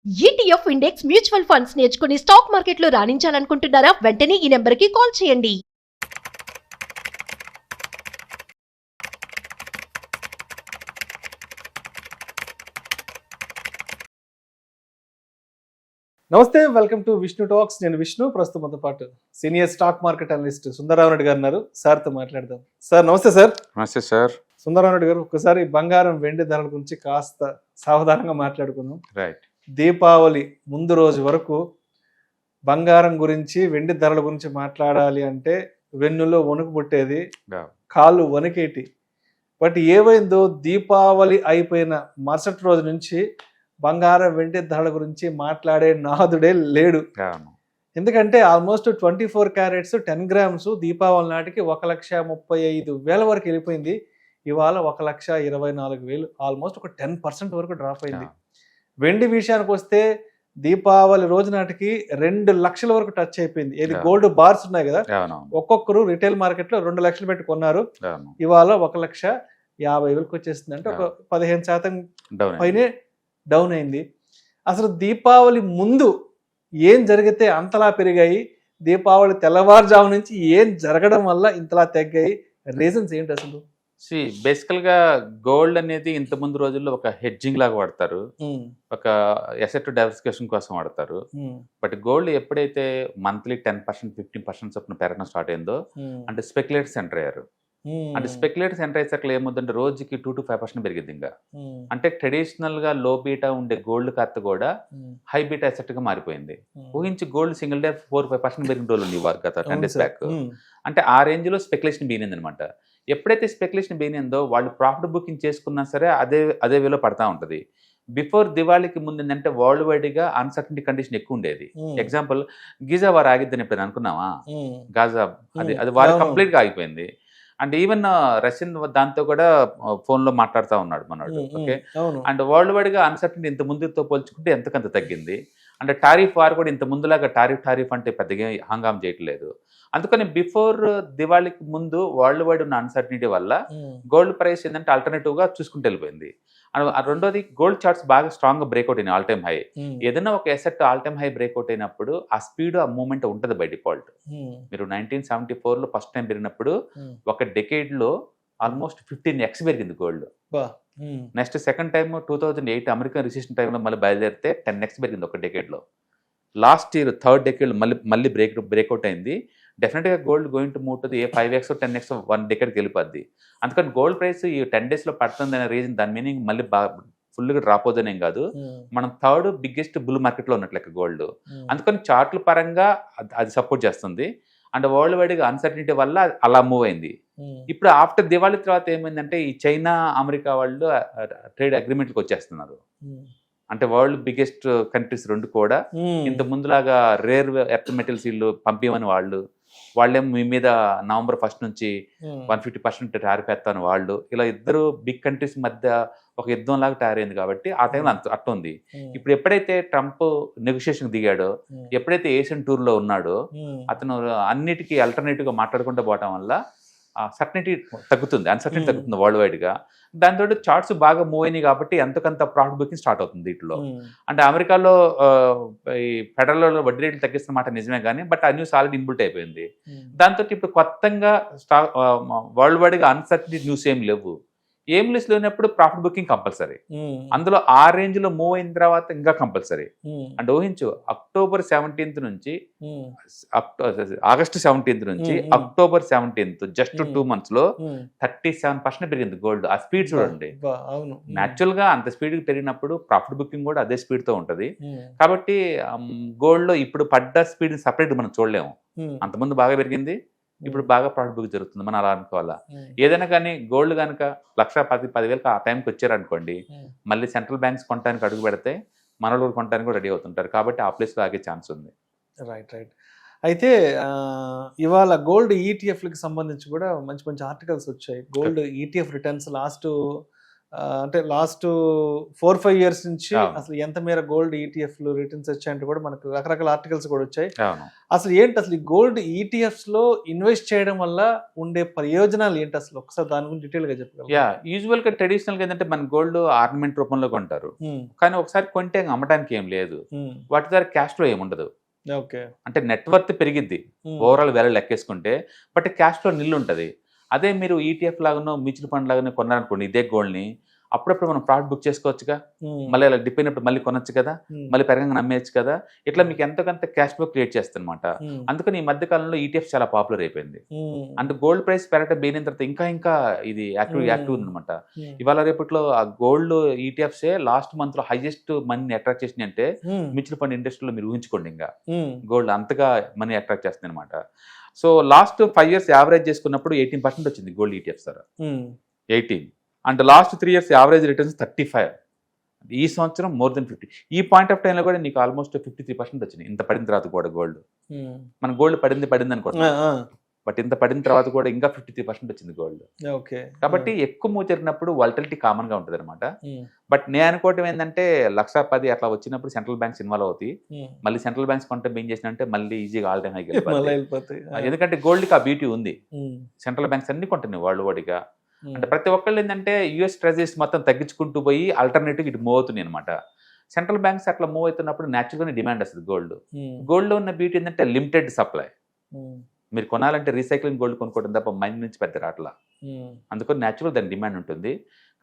ETF index mutual funds నేర్చుకుని stock మార్కెట్లో రాణించాలనుకుంటున్నారా? వెంటనే ఈ నెంబర్కి కాల్ చేయండి. నమస్తే, వెల్కమ్ టు విష్ణు టాక్స్. నేను విష్ణు. ప్రస్తుతంతో పాటు senior stock market analyst Sundara Rao Reddy గారు ఉన్నారు. సార్తో మాట్లాడదాం. సార్ నమస్తే. సార్ నమస్తే సార్. సుందరరావు రెడ్డి గారు, ఒక్కసారి బంగారం వెండి ధరల గురించి కాస్త సావధానంగా మాట్లాడుకుందాం. రైట్. దీపావళి ముందు రోజు వరకు బంగారం గురించి వెండి ధరల గురించి మాట్లాడాలి అంటే వెన్నులో వణుకు పుట్టేది, కాళ్ళు వణికేటి. బట్ ఏమైందో దీపావళి అయిపోయిన మరుసటి రోజు నుంచి బంగారం వెండి ధరల గురించి మాట్లాడే నాదుడే లేడు. ఎందుకంటే ఆల్మోస్ట్ 24 క్యారెట్స్ 10 గ్రామ్స్ దీపావళి నాటికి 1,35,000 వరకు వెళ్ళిపోయింది. ఇవాళ 1,24,000, ఆల్మోస్ట్ ఒక 10% వరకు డ్రాప్ అయింది. వెండి విషయానికి వస్తే దీపావళి రోజు నాటికి 2 లక్షల వరకు టచ్ అయిపోయింది. ఏది గోల్డ్ బార్స్ ఉన్నాయి కదా, ఒక్కొక్కరు రిటైల్ మార్కెట్ లో 2 లక్షలు పెట్టి కొన్నారు. ఇవాళ 1,50,000 వచ్చేసింది. అంటే ఒక 15% పైనే డౌన్ అయింది. అసలు దీపావళి ముందు ఏం జరిగితే అంతలా పెరిగాయి, దీపావళి తెల్లవారుజాము నుంచి ఏం జరగడం వల్ల ఇంతలా తగ్గాయి, రీజన్స్ ఏంటి అసలు? బేసికల్ గా గోల్డ్ అనేది ఇంత ముందు రోజుల్లో ఒక హెడ్జింగ్ లాగా వాడతారు, ఒక అసెట్ డైవర్సిఫికేషన్ కోసం వాడతారు. బట్ గోల్డ్ ఎప్పుడైతే మంత్లీ 10% 15% చొప్పున పెరగడం స్టార్ట్ అయిందో అంటే స్పెక్యులేటర్స్ ఎంటర్ అయ్యారు. అంటే స్పెక్యులేటర్స్ ఎంటర్ అయ్యేసరికి ఏముందంటే రోజుకి 2 to 5% పెరిగింది. ఇంకా అంటే ట్రెడిషనల్ గా లో బీటా ఉండే గోల్డ్ కత్త కూడా హై బీటా అసెట్ గా మారిపోయింది. ఊహించి గోల్డ్ సింగిల్ డే 4-5% పెరిగిన రోజులు ఉంది గత 10 days బ్యాక్. అంటే ఆ రేంజ్ లో స్పెక్యులేషన్ బీనింది అనమాట. ఎప్పుడైతే స్పెక్యులేషన్ బీనిందో వాళ్ళు ప్రాఫిట్ బుకింగ్ చేసుకున్నా సరే అదే వేలో పడతా ఉంటది. బిఫోర్ దివాళీకి ముందు ఏంటంటే వరల్డ్ వైడ్ గా అన్సర్టనిటీ కండిషన్ ఎక్కువ ఉండేది. ఎగ్జాంపుల్ గీజా వారు ఆగిద్దని ఎప్పుడు అనుకున్నావా? గాజా అది వారు కంప్లీట్ గా ఆగిపోయింది. అండ్ ఈవెన్ రష్యన్ దాంతో కూడా ఫోన్ లో మాట్లాడుతూ ఉన్నాడు మనోడు. ఓకే. అండ్ వరల్డ్ వైడ్ గా అన్సర్టనిటీ ఇంత ముందుతో పోల్చుకుంటే ఎంతకంత తగ్గింది. అంటే టారిఫ్ వారు కూడా ఇంత ముందులాగా టారిఫ్ అంటే పెద్దగా హంగాం చేయట్లేదు. అందుకని బిఫోర్ దివాళీకి ముందు వరల్డ్ వైడ్ ఉన్న అన్సర్టనిటీ వల్ల గోల్డ్ ప్రైస్ ఏంటంటే ఆల్టర్నేటివ్ గా చూసుకుంటూ వెళ్ళిపోయింది. అండ్ రెండోది గోల్డ్ చార్ట్స్ బాగా స్ట్రాంగ్ గా బ్రేక్అవుట్ అయినాయి, ఆల్ టైమ్ హై. ఏదైనా ఒక asset all time high breakout అయినప్పుడు ఆ స్పీడ్ ఆ మూవ్మెంట్ ఉంటుంది బై డిఫాల్ట్. మీరు 1974 లో ఫస్ట్ టైం పెరిగినప్పుడు ఒక డెకేడ్ లో ఆల్మోస్ట్ 15x పెరిగింది gold. Next second time 2008 American recession టైంలో మళ్ళీ బయలుదేరితే 10x పెరిగింది ఒక డెకేడ్ లో. లాస్ట్ ఇయర్ థర్డ్ డెకేడ్ మళ్ళీ బ్రేక్అవుట్ అయింది. డెఫినెట్గా gold going to move to 5x 10x 1 డెకేడ్కి వెళ్ళిపోద్ది. అందుకని గోల్డ్ ప్రైస్ ఈ 10 days లో పడుతుంది అనే రీజన్, దాని మీనింగ్ మళ్ళీ ఫుల్గా డ్రాప్ అవుతుందేం కాదు, మనం థర్డ్ బిగ్గెస్ట్ బుల్ మార్కెట్లో ఉన్నట్లెక్క గోల్డ్. అందుకని చార్ట్ల పరంగా అది సపోర్ట్ చేస్తుంది. అండ్ వరల్డ్ వైడ్గా అన్సర్టనిటీ వల్ల అలా మూవ్ అయింది. ఇప్పుడు ఆఫ్టర్ దివాళీ తర్వాత ఏమైందంటే ఈ చైనా అమెరికా వాళ్ళు ట్రేడ్ అగ్రిమెంట్కి వచ్చేస్తున్నారు. అంటే వరల్డ్ బిగ్గెస్ట్ కంట్రీస్ రెండు కూడా ఇంత ముందులాగా రేర్ ఎర్త్ మెటల్స్ వీళ్ళు పంపించమని వాళ్ళేమో మీ మీద నవంబర్ 1 నుంచి 150% టారిఫ్ వేస్తాను వాళ్ళు. ఇలా ఇద్దరు బిగ్ కంట్రీస్ మధ్య ఒక యుద్ధం లాగా తయారైంది. కాబట్టి ఆ టైంలో అట్ట ఉంది. ఇప్పుడు ఎప్పుడైతే ట్రంప్ నెగోషియేషన్ దిగాడో, ఎప్పుడైతే ఏషియన్ టూర్ లో ఉన్నాడో, అతను అన్నిటికీ ఆల్టర్నేటివ్ గా మాట్లాడకుండా పోవడం వల్ల సర్టనిటీ తగ్గుతుంది, అన్సర్టనిటీ తగ్గుతుంది వరల్డ్ వైడ్ గా. దాంతో చార్ట్స్ బాగా మూవ్ అయినాయి కాబట్టి ఎంతకంత ప్రాఫిట్ బుకింగ్ స్టార్ట్ అవుతుంది వీటిలో. అంటే అమెరికాలో ఈ ఫెడరల్ వడ్డీ రేట్లు తగ్గిస్తున్న మాట నిజమే కానీ బట్ ఆ న్యూస్ ఆల్రెడీ ఇన్బుల్ట్ అయిపోయింది. దాంతో ఇప్పుడు కొత్తగా వరల్డ్ వైడ్ గా అన్సర్టనిటీ న్యూస్ ఏం లిస్ట్ లేనప్పుడు ప్రాఫిట్ బుకింగ్ కంపల్సరీ. అందులో ఆ రేంజ్ లో మూవ్ అయిన తర్వాత ఇంకా కంపల్సరీ. అంటే ఊహించు, ఆగస్టు 17th నుంచి అక్టోబర్ 17th జస్ట్ 2 months లో 37% పెరిగింది గోల్డ్. ఆ స్పీడ్ చూడండి. న్యాచురల్ గా అంత స్పీడ్ పెరిగినప్పుడు ప్రాఫిట్ బుకింగ్ కూడా అదే స్పీడ్ తో ఉంటది. కాబట్టి గోల్డ్ లో ఇప్పుడు పడ్డ స్పీడ్ సపరేట్ మనం చూడలేము. అంతకుముందు బాగా పెరిగింది, ఇప్పుడు బాగా ప్రాఫిట్ బుక్ జరుగుతుంది, మనం అలా అనుకోవాలా. ఏదైనా కానీ గోల్డ్ కనుక 1,10,000 ఆ టైంకి వచ్చారనుకోండి, మళ్ళీ సెంట్రల్ బ్యాంక్స్ కొనడానికి అడుగు పెడితే మనలో కొనడానికి కూడా రెడీ అవుతుంటారు. కాబట్టి ఆ ప్లేస్లో ఆగే ఛాన్స్ ఉంది. రైట్. అయితే ఇవాళ గోల్డ్ ఈటీఎఫ్లకి సంబంధించి కూడా మంచి మంచి ఆర్టికల్స్ వచ్చాయి. గోల్డ్ ఈటీఎఫ్ రిటర్న్స్ లాస్ట్ అంటే లాస్ట్ 4-5 ఇయర్స్ నుంచి అవును. అసలు ఎంత మేర గోల్డ్ ఈటీఎఫ్లు రిటర్న్స్ వచ్చాయంటే కూడా మనకు రకరకాల ఆర్టికల్స్ కూడా వచ్చాయి. అవును. అసలు ఏంటి అసలు ఈ గోల్డ్ ఈటీఎఫ్స్ లో ఇన్వెస్ట్ చేయడం వల్ల ఉండే ప్రయోజనాలు ఏంటి అసలు ఒకసారి దాని గురించి డీటెయిల్ గా చెప్పగలరా? యా, యూజువల్ గా ట్రెడిషనల్ గా ఏంటంటే మన గోల్డ్ ఆర్నమెంట్ రూపంలో కొంటారు, కానీ ఒకసారి కొంటే అమ్మడానికి ఏం లేదు, వాటి ద్వారా క్యాష్ ఫ్లో ఏముండదు. ఓకే, అంటే నెట్వర్త్ పెరిగిద్ది ఓవరాల్ వాల్యూ లెక్కేసుకుంటే, బట్ క్యాష్ ఫ్లో నిల్లు ఉంటుంది. అదే మీరు ఈటీఎఫ్ లాగానో మ్యూచువల్ ఫండ్ లాగానో కొన్నారనుకోండి ఇదే గోల్డ్ని, అప్పుడప్పుడు మనం ప్రాఫిట్ బుక్ చేసుకోవచ్చుగా, మళ్ళీ అలా డిప్ అయినప్పుడు మళ్ళీ కొనొచ్చు కదా, మళ్ళీ పెరగంగా నమ్మేయచ్చు కదా, ఇట్లా మీకు ఎంతకంత క్యాష్ ఫ్లో క్రియేట్ చేస్తుంది అనమాట. అందుకని ఈ మధ్య కాలంలో ఈటీఎఫ్ చాలా పాపులర్ అయిపోయింది. అండ్ గోల్డ్ ప్రైస్ పెరగడం బెయిన్ తర్వాత ఇంకా ఇది యాక్టివ్ ఉందన్నమాట. ఇవాళ రేపట్లో ఆ గోల్డ్ ఈటీఎఫ్సే లాస్ట్ మంత్ లో హైయెస్ట్ మనీని అట్రాక్ట్ చేసినాయి అంటే మ్యూచువల్ ఫండ్ ఇండస్ట్రీలో మీరు ఊహించుకోండి. ఇంకా గోల్డ్ అంతగా మనీ అట్రాక్ట్ చేస్తుంది అనమాట. సో లాస్ట్ 5 years యావరేజ్ చేసుకున్నప్పుడు 18% వచ్చింది gold ETF sir, 18. And last 3 years average returns 35. ఈ సంవత్సరం మోర్ దెన్ 50. ఈ పాయింట్ ఆఫ్ టైంలో కూడా నీకు ఆల్మోస్ట్ 53% వచ్చింది. ఇంత పడిన తర్వాత కూడా గోల్డ్, మన గోల్డ్ పడింది అనుకోండి, బట్ ఇంత పడిన తర్వాత కూడా ఇంకా 53% వచ్చింది గోల్డ్. ఓకే, కాబట్టి ఎక్కువ మూవ్ జరిగినప్పుడు వాలటిలిటీ కామన్ గా ఉంటుంది అనమాట. బట్ నేను అనుకోవటం ఏంటంటే 1,10,000 అట్లా వచ్చినప్పుడు సెంట్రల్ బ్యాంక్స్ ఇన్వాల్వ్ అవుతాయి. మళ్ళీ సెంట్రల్ బ్యాంక్స్ కొంటే ఏం చేసినంటే మళ్ళీ ఈజీగా ఆల్ టైమ్ హైకి వెళ్ళిపోతాయి. ఎందుకంటే గోల్డ్ కి ఆ బ్యూటీ ఉంది, సెంట్రల్ బ్యాంక్స్ అన్ని కొంటున్నాయి వాళ్ళు వాడిగా. అంటే ప్రతి ఒక్కళ్ళు ఏంటంటే యుఎస్ ట్రెజరీస్ మొత్తం తగ్గించుకుంటూ పోయి ఆల్టర్నేటివ్ ఇటు మూవ్ అవుతున్నాయి అనమాట. సెంట్రల్ బ్యాంక్స్ అట్లా మూవ్ అవుతున్నప్పుడు న్యాచురల్గానే డిమాండ్ వస్తుంది గోల్డ్. గోల్డ్ లో ఉన్న బ్యూటీ ఏంటంటే లిమిటెడ్ సప్లై. మీరు కొనాలంటే రీసైక్లింగ్ గోల్డ్ కొనుక్కోవడం తప్ప మైండ్ నుంచి పెద్ద రాట్లా, అందుకని న్యాచురల్ దాని డిమాండ్ ఉంటుంది.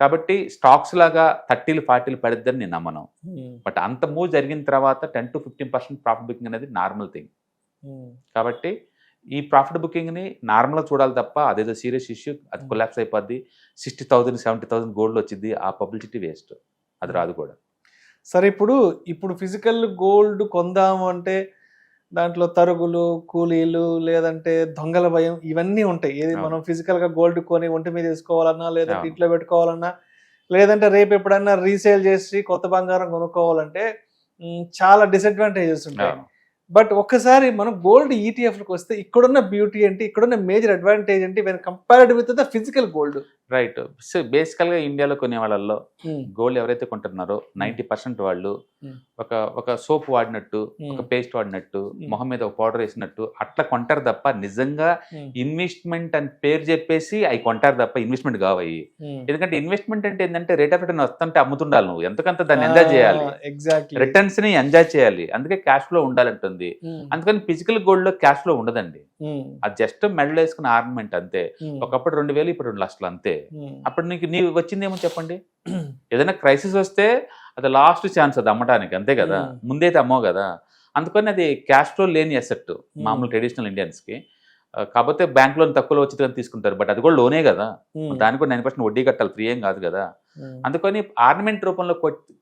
కాబట్టి స్టాక్స్ లాగా 30-40 పడిద్దని నేను నమ్మను. బట్ అంత మూవ్ జరిగిన తర్వాత 10-15% ప్రాఫిట్ బుకింగ్ అనేది నార్మల్ థింగ్. కాబట్టి ఈ ప్రాఫిట్ బుకింగ్ని నార్మల్గా చూడాలి తప్ప అదేదో సీరియస్ ఇష్యూ, అది కొలాప్స్ అయిపోద్ది, 60,000-70,000 గోల్డ్ వచ్చింది, ఆ పబ్లిసిటీ వేస్ట్, అది రాదు కూడా. సరే, ఇప్పుడు ఫిజికల్ గోల్డ్ కొందాము అంటే దాంట్లో తరుగులు, కూలీలు, లేదంటే దొంగల భయం, ఇవన్నీ ఉంటాయి. ఏది మనం ఫిజికల్ గా గోల్డ్ కొని ఒంటి మీద వేసుకోవాలన్నా, లేదంటే ఇంట్లో పెట్టుకోవాలన్నా, లేదంటే రేపు ఎప్పుడన్నా రీసేల్ చేసి కొత్త బంగారం కొనుక్కోవాలంటే చాలా డిసడ్వాంటేజెస్ ఉంటాయి. బట్ ఒక్కసారి మనం గోల్డ్ ఈటీఎఫ్లకు వస్తే ఇక్కడున్న బ్యూటీ ఏంటి, ఇక్కడున్న మేజర్ అడ్వాంటేజ్ ఏంటి when compared with the physical gold? Right. So బేసికల్ గా ఇండియాలో కొనే వాళ్ళల్లో గోల్డ్ ఎవరైతే కొంటున్నారో 90% వాళ్ళు ఒక సోప్ వాడినట్టు, ఒక పేస్ట్ వాడినట్టు, మొహం మీద ఒక పౌడర్ వేసినట్టు అట్లా కొంటారు తప్ప నిజంగా ఇన్వెస్ట్మెంట్ అని పేరు చెప్పేసి అవి కొంటారు తప్ప ఇన్వెస్ట్మెంట్ కావయి. ఎందుకంటే ఇన్వెస్ట్మెంట్ అంటే ఏంటంటే రేట్ ఆఫ్ రిటర్న్ వస్తుంటే అమ్ముతుండాలి, నువ్వు ఎంతకంత దాన్ని ఎంజాయ్ చేయాలి, రిటర్న్స్ ని ఎంజాయ్ చేయాలి, అందుకే క్యాష్ ఫ్లో ఉండాలంటుంది. అందుకని ఫిజికల్ గోల్డ్ లో క్యాష్ ఫ్లో ఉండదండి, అది జస్ట్ మెడల్ వేసుకున్న ఆర్నమెంట్ అంతే. ఒకప్పుడు 2,000, ఇప్పుడు 2 లక్షలు అంతే. అప్పుడు నీకు వచ్చిందేమో చెప్పండి, ఏదైనా క్రైసిస్ వస్తే అది లాస్ట్ ఛాన్స్ అది అమ్మటానికి, అంతే కదా, ముందైతే అమ్మవు కదా. అందుకని అది క్యాష్ ఫ్లో లేని అసెట్ మామూలు ట్రెడిషనల్ ఇండియన్స్ కి. కాకపోతే బ్యాంక్ లోన్ తక్కువలో వచ్చి తీసుకుంటారు, బట్ అది కూడా లోనే కదా, దానికి కూడా 9% వడ్డీ కట్టాలి, ఫ్రీ ఏం కాదు కదా. అందుకని ఆర్నమెంట్ రూపంలో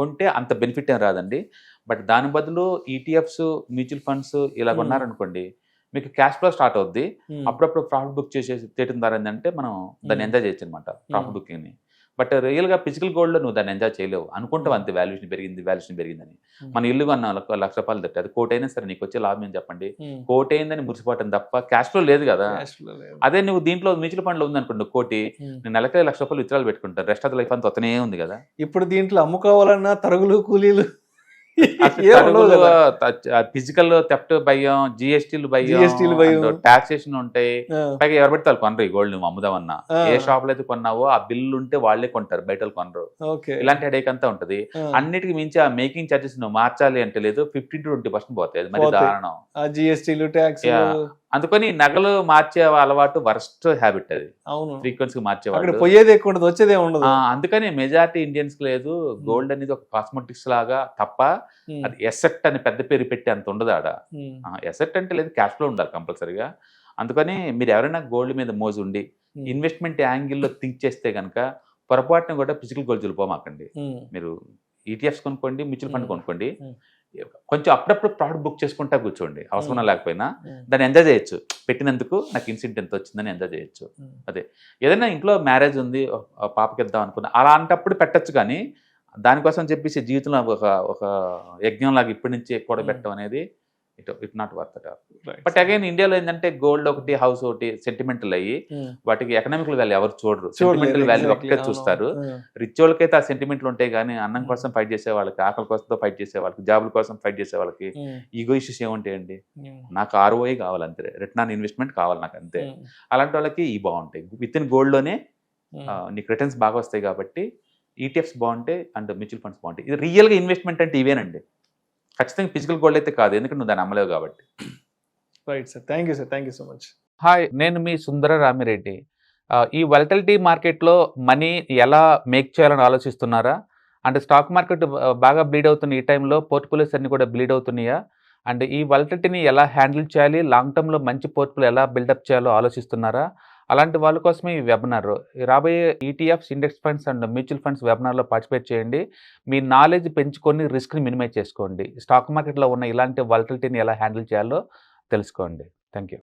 కొంటే అంత బెనిఫిట్ ఏం రాదండి. బట్ దాని బదులు ఈటీఎఫ్స్, మ్యూచువల్ ఫండ్స్ ఇలా కొన్నారనుకోండి, మీకు క్యాష్ ఫ్లో స్టార్ట్ అవుద్ది. అప్పుడప్పుడు ప్రాఫిట్ బుక్ చేసేసి తేయడం ద్వారా ఏంటంటే మనం దాన్ని ఎంజాయ్ చేయొచ్చు అనమాట, ప్రాఫిట్ బుకింగ్ని. బట్ రియల్గా ఫిజికల్ గోల్డ్లో నువ్వు దాన్ని ఎంజాయ్ చేయలేవు, అనుకుంటావు అంతే వాల్యుయేషన్ పెరిగిందని. మన ఇల్లు కొన్నా ₹1,00,000 తట్టి, అది కోటి అయినా సరే నీకు వచ్చే లాభం ఏం చెప్పండి, కోటి అయిందని మురిసిపోవటం తప్ప క్యాష్ ఫ్లో లేదు కదా. అదే నువ్వు దీంట్లో మ్యూచువల్ ఫండ్ లో ఉంది అనుకోండి కోటి, నేను నెలకి ₹1,00,000 విత్డ్రాల్ పెట్టుకుంటాను, రెస్ట్ ఆఫ్ ద లైఫ్ అంతా వస్తూనే ఉంది కదా. ఇప్పుడు దీంట్లో అమ్ముకోవాలన్నా తరుగులు, కూలీలు, ఫిజికల్ థెఫ్ట్ భయం, జిఎస్టీలు భయం, టాక్సేషన్ ఉంటాయి. పైగా ఎవరు పెడితే వాళ్ళు కొనరు ఈ గోల్డ్, నువ్వు అమ్ముదామన్నా ఏ షాప్ లో అయితే కొన్నావో ఆ బిల్లు ఉంటే వాళ్ళే కొంటారు, బయట కొనరు. ఇలాంటి హెడేక్ అంతా ఉంటది. అన్నిటికి మించి ఆ మేకింగ్ చార్జెస్ నువ్వు మార్చాలి అంటే లేదు, 15-20% పోతాయి, అది మరి దారుణం. జిఎస్టీలు, ట్యాక్స్. అందుకని నగలు మార్చే అలవాటు వర్స్ట్ హ్యాబిట్, అది ఫ్రీక్వెన్సీ మార్చేవాళ్ళు, పోయేది ఎక్కువ ఉండదు, వచ్చేదే ఉండదు. అందుకని మెజారిటీ ఇండియన్స్ లేదు గోల్డ్ అనేది ఒక కాస్మెటిక్స్ లాగా తప్ప అది ఎసెట్ అని పెద్ద పేరు పెట్టి అంత ఉండదు ఆడ. ఎసెట్ అంటే లేదు, క్యాష్ ఫ్లో ఉండాలి కంపల్సరీగా. అందుకని మీరు ఎవరైనా గోల్డ్ మీద మోజు ఉండి ఇన్వెస్ట్మెంట్ యాంగిల్లో థింక్ చేస్తే కనుక పొరపాటున కూడా ఫిజికల్ గోల్డ్ వెళ్ళిపోమాకండి. మీరు ఈటీఎఫ్స్ కొనుక్కోండి, మ్యూచువల్ ఫండ్ కొనుక్కోండి, కొంచెం అప్పుడప్పుడు ప్రాఫిట్ బుక్ చేసుకుంటా కూర్చోండి, అవసరం లేకపోయినా దాన్ని ఎంజాయ్ చేయొచ్చు. పెట్టినందుకు నాకు ఇన్సిడెంట్ ఎంత వచ్చిందని ఎంజాయ్ చేయొచ్చు. అదే ఏదైనా ఇంట్లో మ్యారేజ్ ఉంది, పాపకి ఇద్దాం అనుకున్నా, అలాంటప్పుడు పెట్టచ్చు. కానీ దానికోసం చెప్పేసి జీవితంలో ఒక యజ్ఞం లాగా ఇప్పటి నుంచి కూడా పెట్టడం అనేది it not worth at all. But again ఇండియాలో ఏంటంటే గోల్డ్ ఒకటి, హౌస్ ఒకటి సెంటిమెంటల్ అయ్యి వాటికి ఎకనామికల్ వాల్యూ ఎవరు చూడరు, సెంటిమెంటల్ వాల్యూ ఒక్కటే చూస్తారు. రిచ్ వాళ్ళకైతే ఆ సెంటిమెంట్లు ఉంటాయి, కానీ అన్నం కోసం ఫైట్ చేసే వాళ్ళకి, ఆకలి కోసం ఫైట్ చేసే వాళ్ళకి, జాబుల కోసం ఫైట్ చేసే వాళ్ళకి ఈగో ఇష్యూస్ ఏముంటాయండి? నాకు ROI కావాలి అంతే, రిటర్న్ ఆన్ ఇన్వెస్ట్మెంట్ కావాలి నాకు అంతే. అలాంటి వాళ్ళకి ఈ బాగుంటాయి. విత్ ఇన్ గోల్డ్లోనే నీకు రిటర్న్స్ బాగా వస్తాయి కాబట్టి ETFs బాగుంటాయి అండ్ మ్యూచువల్ ఫండ్స్ బాగుంటాయి. ఇది రియల్గా ఇన్వెస్ట్మెంట్ అంటే ఇవేనండి. ఖచ్చితంగా ఫిజికల్ గోల్డ్ అయితే కాదు, ఎందుకంటే నువ్వు దాన్ని అమ్మలేవు కాబట్టి. Right sir, thank you sir, thank you so much. Hi, నేను మీ సుందర రామిరెడ్డి. ఈ వాలటిలిటీ మార్కెట్లో మనీ ఎలా మేక్ చేయాలని ఆలోచిస్తున్నారా? అంటే స్టాక్ మార్కెట్ బాగా బ్లీడ్ అవుతున్న ఈ టైంలో పోర్ట్ఫోలియోస్ అన్ని కూడా బ్లీడ్ అవుతున్నాయా? అండ్ ఈ వాలటిలిటీని ఎలా హ్యాండిల్ చేయాలి, లాంగ్ టర్మ్లో మంచి పోర్ట్ఫోలియో ఎలా బిల్డప్ చేయాలో ఆలోచిస్తున్నారా? అలాంటి వాళ్ళ కోసమే ఈ వెబినార్. రాబోయే ETFs, index funds and mutual funds వెబినార్లో పార్టిసిపేట్ చేయండి. మీ నాలెడ్జ్ పెంచుకొని రిస్క్ని మినిమైజ్ చేసుకోండి. స్టాక్ మార్కెట్లో ఉన్న ఇలాంటి వాలటిలిటీని ఎలా హ్యాండిల్ చేయాలో తెలుసుకోండి. Thank you.